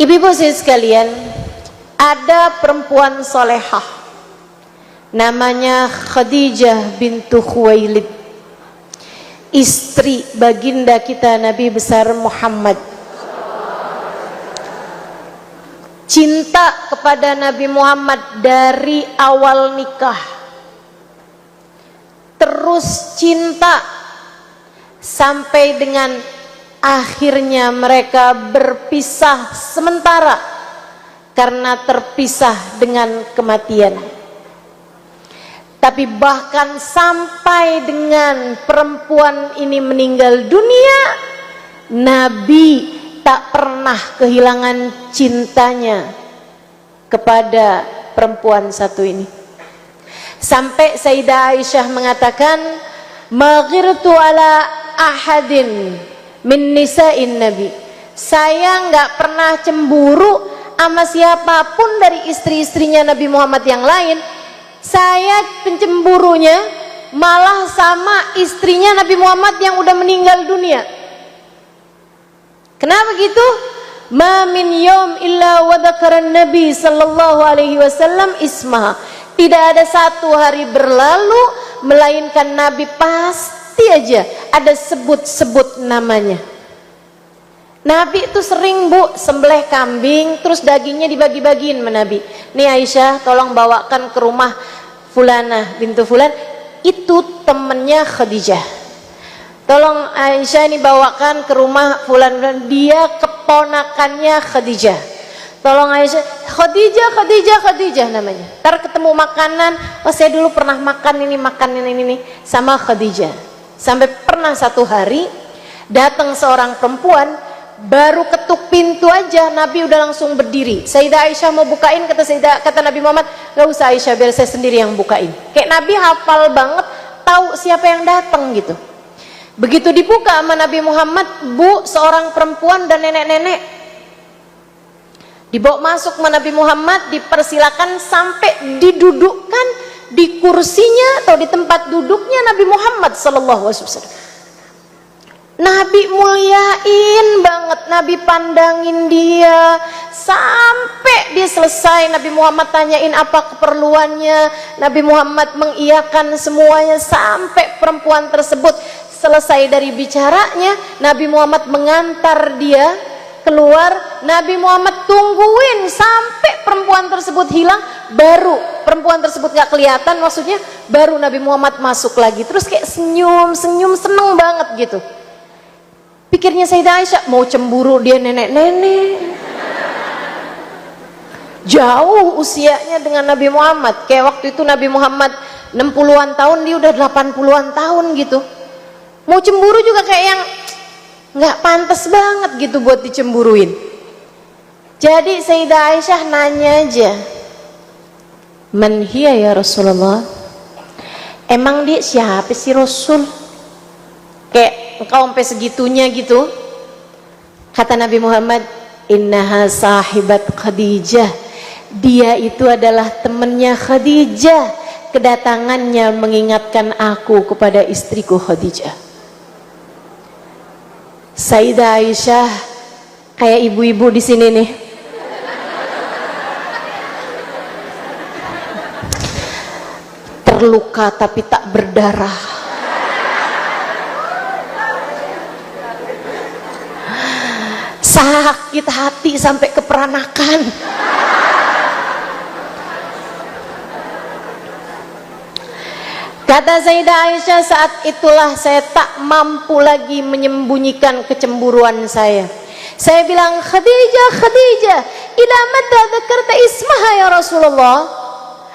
Ibu-ibu sekalian, ada perempuan solehah namanya Khadijah bintu Khuwailid, istri baginda kita Nabi besar Muhammad. Cinta kepada Nabi Muhammad dari awal nikah, terus cinta sampai dengan akhirnya mereka berpisah sementara karena terpisah dengan kematian. Tapi bahkan sampai dengan perempuan ini meninggal dunia, Nabi tak pernah kehilangan cintanya kepada perempuan satu ini. Sampai Sayyidah Aisyah mengatakan, "Maghirtu ala ahadin min nisa'in Nabi." Saya nggak pernah cemburu sama siapapun dari istri-istrinya Nabi Muhammad yang lain. Saya pencemburunya malah sama istrinya Nabi Muhammad yang udah meninggal dunia. Kenapa gitu? Ma min yawm illa wa dzakara Nabi sallallahu alaihi wasallam ismaha. Tidak ada satu hari berlalu melainkan Nabi pasti aja ada sebut-sebut namanya. Nabi itu sering sembelih kambing, terus dagingnya dibagi-bagiin sama Nabi. Nih Aisyah, tolong bawakan ke rumah Fulanah bintu Fulan, itu temennya Khadijah. Tolong Aisyah ini bawakan ke rumah Fulan, dia keponakannya Khadijah. Tolong Aisyah, Khadijah namanya. Ntar ketemu makanan, oh saya dulu pernah makan ini sama Khadijah. Sampai pernah satu hari datang seorang perempuan, baru ketuk pintu aja Nabi udah langsung berdiri. Sayyidah Aisyah mau bukain, kata Nabi Muhammad, gak usah Aisyah, biar saya sendiri yang bukain. Kayak Nabi hafal banget, tahu siapa yang datang gitu. Begitu dibuka sama Nabi Muhammad, seorang perempuan dan nenek-nenek dibawa masuk sama Nabi Muhammad, dipersilakan sampai didudukkan di kursinya atau di tempat duduknya Nabi Muhammad sallallahu alaihi wasallam. Nabi muliain banget, Nabi pandangin dia sampai dia selesai. Nabi Muhammad tanyain apa keperluannya, Nabi Muhammad mengiyakan semuanya sampai perempuan tersebut selesai dari bicaranya. Nabi Muhammad mengantar dia keluar, Nabi Muhammad tungguin sampai perempuan tersebut hilang, baru perempuan tersebut gak kelihatan maksudnya, baru Nabi Muhammad masuk lagi. Terus kayak senyum seneng banget gitu. Pikirnya Sayyidah Aisyah, mau cemburu dia nenek-nenek, jauh usianya dengan Nabi Muhammad. Kayak waktu itu Nabi Muhammad 60-an tahun, dia udah 80-an tahun gitu. Mau cemburu juga kayak yang nggak pantas banget gitu buat dicemburuin. Jadi Sayyidah Aisyah nanya aja, "Man hiya ya Rasulullah?" Emang dia siapa sih Rasul? Kayak engkau sampai segitunya gitu. Kata Nabi Muhammad, "Innaha sahibat Khadijah." Dia itu adalah temannya Khadijah. Kedatangannya mengingatkan aku kepada istriku Khadijah. Sayyidah Aisyah kayak ibu-ibu di sini nih. Terluka tapi tak berdarah. Sakit hati sampai keperanakan. Kata Sayyidah Aisyah, saat itulah saya tak mampu lagi menyembunyikan kecemburuan saya. Saya bilang, Khadijah, ila mata dzakarta ismaha ya Rasulullah?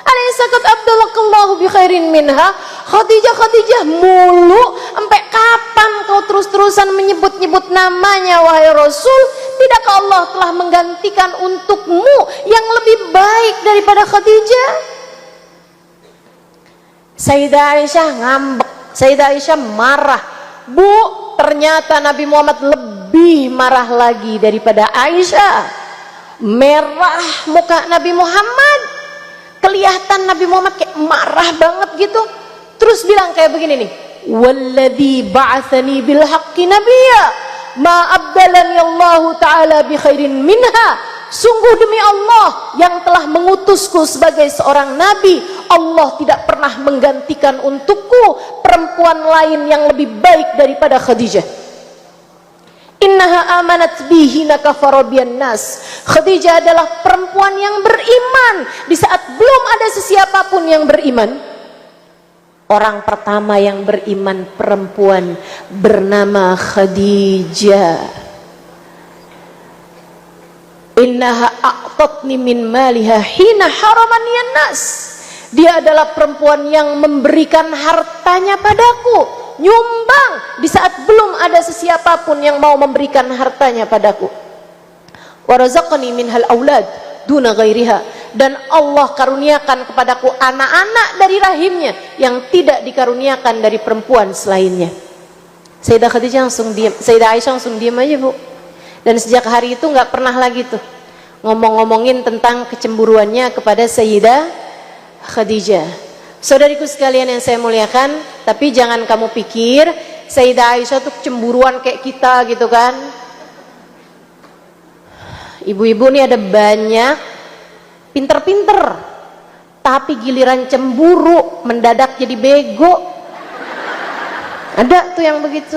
Alaysa qad abdalakallahu bi khairin minha? Khadijah mulu, sampai kapan kau terus-terusan menyebut-nyebut namanya wahai Rasul? Tidakkah Allah telah menggantikan untukmu yang lebih baik daripada Khadijah? Sayyidah Aisyah ngambek, Sayyidah Aisyah marah. Ternyata Nabi Muhammad lebih marah lagi daripada Aisyah. Merah muka Nabi Muhammad, kelihatan Nabi Muhammad kayak marah banget gitu. Terus bilang kayak begini nih, "Walladzi ba'atsani bil haqqi nabiyya ma abdalani Allah taala bi khairin minha sungguh demi Allah yang telah mengutusku sebagai seorang nabi, Allah tidak pernah menggantikan untukku perempuan lain yang lebih baik daripada Khadijah. Innaha amanat bihi nakafarobian nas. Khadijah adalah perempuan yang beriman di saat belum ada sesiapapun yang beriman. Orang pertama yang beriman perempuan bernama Khadijah. Innaha a'tatni min maliha hina haramaniyan nas. Dia adalah perempuan yang memberikan hartanya padaku, nyumbang di saat belum ada sesiapapun yang mau memberikan hartanya padaku. Wa razaqani minhal aulad duna ghairiha. Dan Allah karuniakan kepadaku anak-anak dari rahimnya yang tidak dikaruniakan dari perempuan selainnya. Sayyidah Khadijah langsung diam, Sayyidah Aisyah langsung diam aja, Bu. Dan sejak hari itu nggak pernah lagi tuh ngomong-ngomongin tentang kecemburuannya kepada Sayyidah Khadijah. Saudariku sekalian yang saya muliakan, tapi jangan kamu pikir Sayyidah Aisyah tuh cemburuan kayak kita gitu kan. Ibu-ibu nih ada banyak pinter-pinter, tapi giliran cemburu mendadak jadi bego. Ada tuh yang begitu,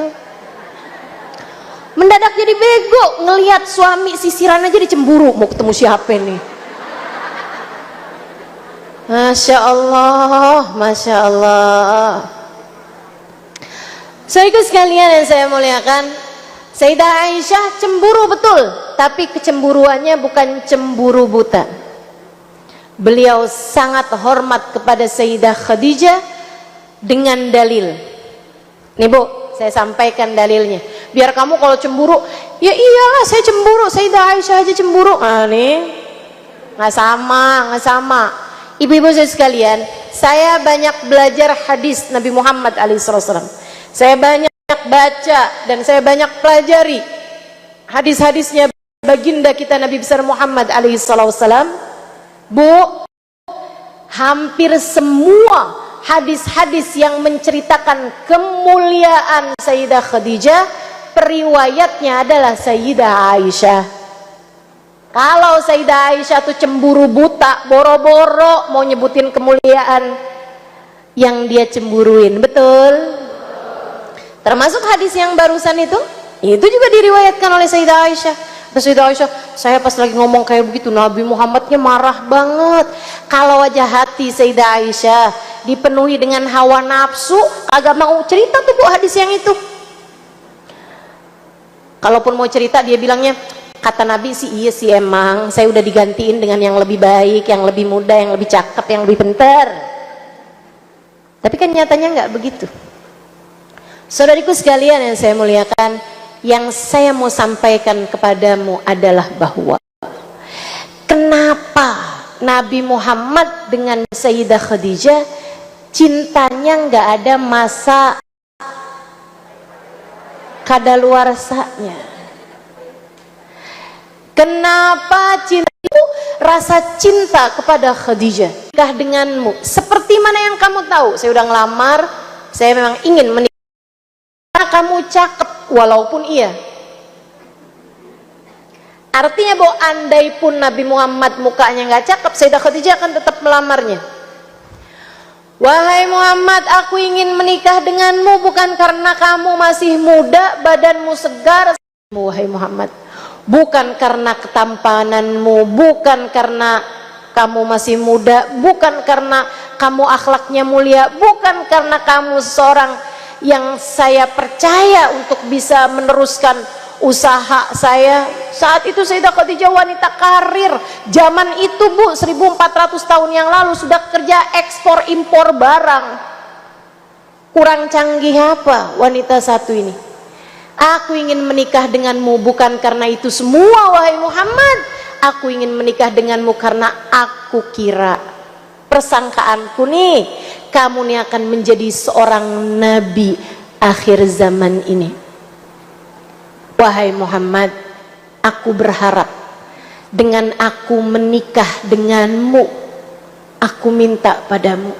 mendadak jadi bego ngelihat suami sisiran aja dicemburu, mau ketemu siapa nih. Masya Allah, Masya Allah. Saudaraku sekalian yang saya muliakan, Sayyidah Aisyah cemburu betul, tapi kecemburuannya bukan cemburu buta. Beliau sangat hormat kepada Sayyidah Khadijah dengan dalil. Nih Bu, saya sampaikan dalilnya. Biar kamu kalau cemburu, ya iyalah saya cemburu, Sayyidah Aisyah aja cemburu. Ah nih, nggak sama. Ibu-ibu saya sekalian, saya banyak belajar hadis Nabi Muhammad SAW. Saya banyak baca dan saya banyak pelajari hadis-hadisnya baginda kita Nabi besar Muhammad SAW. Bu, hampir semua hadis-hadis yang menceritakan kemuliaan Sayyidah Khadijah, periwayatnya adalah Sayyidah Aisyah. Kalau Sayyidah Aisyah tuh cemburu buta, boro-boro mau nyebutin kemuliaan yang dia cemburuin, betul? Termasuk hadis yang barusan itu juga diriwayatkan oleh Sayyidah Aisyah. Sayyidah Aisyah, saya pas lagi ngomong kayak begitu Nabi Muhammadnya marah banget. Kalau wajah hati Sayyidah Aisyah dipenuhi dengan hawa nafsu, agak mau cerita tuh Bu hadis yang itu. Kalaupun mau cerita dia bilangnya, kata Nabi sih iya sih emang, saya udah digantiin dengan yang lebih baik, yang lebih muda, yang lebih cakep, yang lebih pintar. Tapi kan nyatanya nggak begitu. Saudariku sekalian yang saya muliakan, yang saya mau sampaikan kepadamu adalah bahwa kenapa Nabi Muhammad dengan Sayyidah Khadijah cintanya nggak ada masa kadaluarsanya. Kenapa cinta itu rasa cinta kepada Khadijah, nikah denganmu seperti mana yang kamu tahu, saya udah ngelamar, saya memang ingin menikah. Kamu cakep walaupun iya, artinya bahwa andai pun Nabi Muhammad mukanya nggak cakep, Sayyidah Khadijah akan tetap melamarnya. Wahai Muhammad, aku ingin menikah denganmu bukan karena kamu masih muda, badanmu segar. Wahai Muhammad, bukan karena ketampananmu, bukan karena kamu masih muda, bukan karena kamu akhlaknya mulia, bukan karena kamu seorang yang saya percaya untuk bisa meneruskan usaha saya. Saat itu Sayyidah Khadijah wanita karir. Zaman itu Bu, 1400 tahun yang lalu sudah kerja ekspor impor barang. Kurang canggih apa wanita satu ini? Aku ingin menikah denganmu bukan karena itu semua wahai Muhammad. Aku ingin menikah denganmu karena aku kira, persangkaanku nih, kamu nih akan menjadi seorang nabi akhir zaman ini. Wahai Muhammad, aku berharap dengan aku menikah denganmu, aku minta padamu,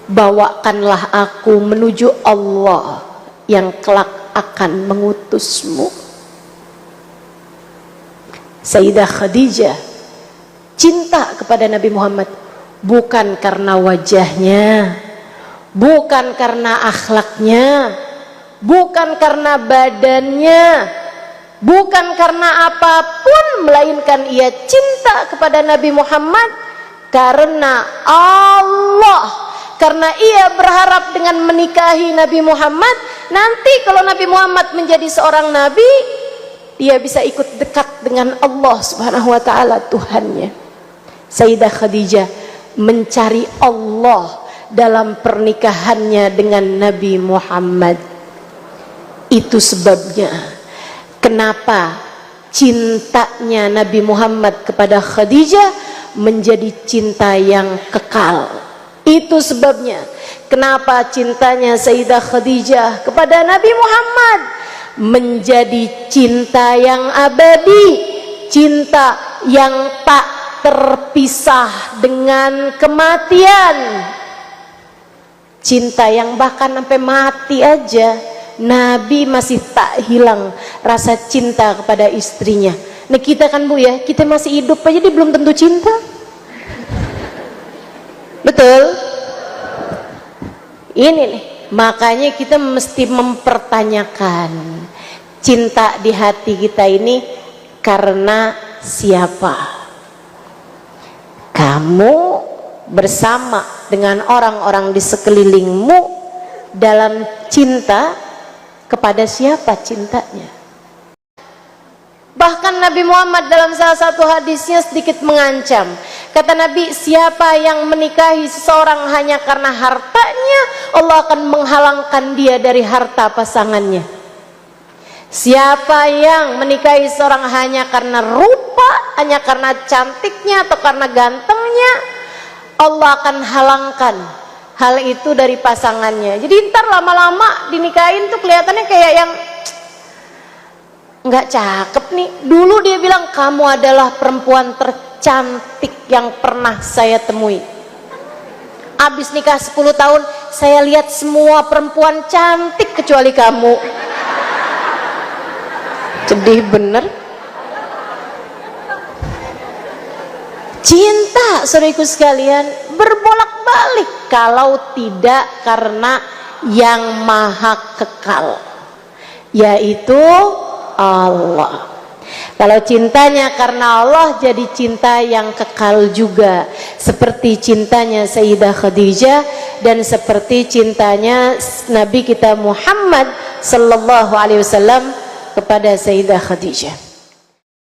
bawakanlah aku menuju Allah yang kelak akan mengutusmu. Sayyidah Khadijah cinta kepada Nabi Muhammad bukan karena wajahnya, bukan karena akhlaknya, bukan karena badannya, bukan karena apapun, melainkan ia cinta kepada Nabi Muhammad karena Allah, karena ia berharap dengan menikahi Nabi Muhammad nanti kalau Nabi Muhammad menjadi seorang nabi, dia bisa ikut dekat dengan Allah Subhanahu wa taala, Tuhannya. Sayyidah Khadijah mencari Allah dalam pernikahannya dengan Nabi Muhammad. Itu sebabnya kenapa cintanya Nabi Muhammad kepada Khadijah menjadi cinta yang kekal. Itu sebabnya kenapa cintanya Sayyidah Khadijah kepada Nabi Muhammad menjadi cinta yang abadi, cinta yang tak terpisah dengan kematian, cinta yang bahkan sampai mati aja Nabi masih tak hilang rasa cinta kepada istrinya. Nah kita kan Bu ya, kita masih hidup aja dia belum tentu cinta. Betul? Ini nih, makanya kita mesti mempertanyakan cinta di hati kita ini karena siapa? Kamu bersama dengan orang-orang di sekelilingmu dalam cinta kepada siapa cintanya? Bahkan Nabi Muhammad dalam salah satu hadisnya sedikit mengancam. Kata Nabi, siapa yang menikahi seseorang hanya karena hartanya, Allah akan menghalangkan dia dari harta pasangannya. Siapa yang menikahi seseorang hanya karena rupa, hanya karena cantiknya atau karena gantengnya, Allah akan halangkan hal itu dari pasangannya. Jadi ntar lama-lama dinikahin tuh kelihatannya kayak yang nggak cakep nih. Dulu dia bilang kamu adalah perempuan tercantik yang pernah saya temui. Abis nikah 10 tahun saya lihat semua perempuan cantik kecuali kamu. Sedih bener. Cinta saudaraku sekalian berbolak-balik kalau tidak karena yang maha kekal, yaitu Allah. Kalau cintanya karena Allah jadi cinta yang kekal juga, seperti cintanya Sayyidah Khadijah dan seperti cintanya Nabi kita Muhammad sallallahu alaihi wasallam kepada Sayyidah Khadijah.